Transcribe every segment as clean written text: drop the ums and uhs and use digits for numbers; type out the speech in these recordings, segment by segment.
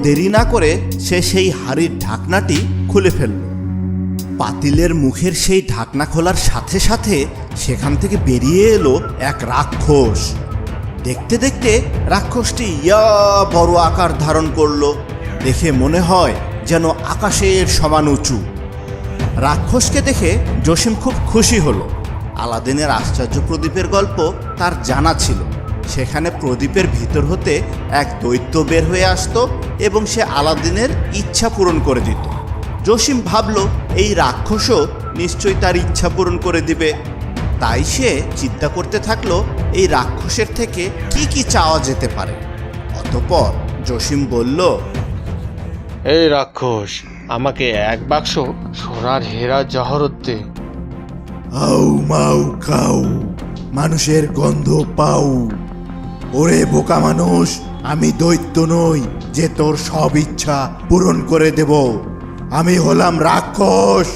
দেরি না করে সে সেই হাড়ির ঢাকনাটি খুলে ফেলল। পাতিলের মুখের সেই ঢাকনা খোলার সাথে সাথে সেখান থেকে বেরিয়ে এলো এক রাক্ষস। দেখতে দেখতে রাক্ষসটি বড় আকার ধারণ করলো। দেখে মনে হয় যেন আকাশের সমান উঁচু। রাক্ষসকে দেখে জসিম খুব খুশি হলো। আলাদিনের আশ্চর্য প্রদীপের গল্প তার জানা ছিল। সেখানে প্রদীপের ভিতর হতে এক দৈত্য বের হয়ে আসতো এবং সে আলাদিনের ইচ্ছা পূরণ করে দিত। জসিম ভাবল এই রাক্ষসও নিশ্চয়ই তার ইচ্ছা পূরণ করে দিবে। তাই সে চিন্তা করতে থাকলো এই রাক্ষসের থেকে কি কি চাওয়া যেতে পারে। অতঃপর জসিম বলল, এই রাক্ষস, আমাকে এক বাক্স সোনার হীরা জহরত দে। আউ মাউ খাও, মানুষের গন্ধ পাও। ওরে বোকা মানুষ, আমি দৈত্য নই যে তোর সব ইচ্ছা পূরণ করে দেব। আমি হলাম রাক্ষস,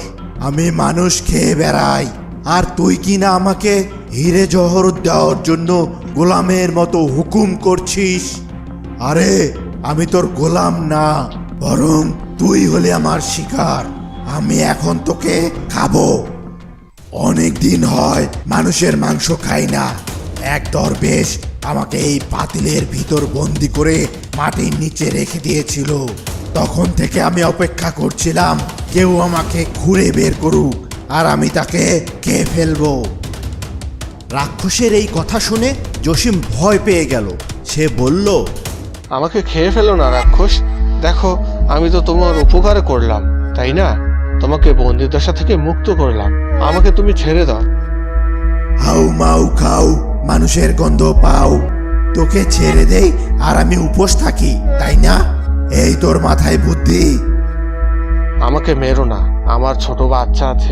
আমি মানুষ খেয়ে বেড়াই। আর তুই কি না আমাকে হিরে জহরত দেওয়ার জন্য গোলামের মতো হুকুম করছিস? আরে আমি তোর গোলাম না, বরং তুই হলে আমার শিকার। আমি এখন তোকে খাবো। অনেক দিন হয় মানুষের মাংস খাই না। এক দরবেশ আমাকে এই পাতিলের ভিতর বন্দি করে মাটির নিচে রেখে দিয়েছিল। তখন থেকে আমি অপেক্ষা করছিলাম কেউ আমাকে ঘুরে বের করুক আর আমি তাকে খেয়ে ফেলবো। রাক্ষসের এই কথা শুনে জসিম ভয় পেয়ে গেল। সে বলল, আমাকে খেয়ে ফেলো না রাক্ষস। দেখো, আমি তো তোমার উপকার করলাম, তাই না? তোমাকে বন্দিদশা থেকে মুক্ত করলাম, আমাকে তুমি ছেড়ে দাও। হাউ মাউ খাও, মানুষের গন্ধ পাও। তোকে ছেড়ে দেই আর আমি উপোস থাকি, তাই না? এই তোর মাথায় বুদ্ধি। আমাকে মেরো না, আমার ছোট বাচ্চা আছে।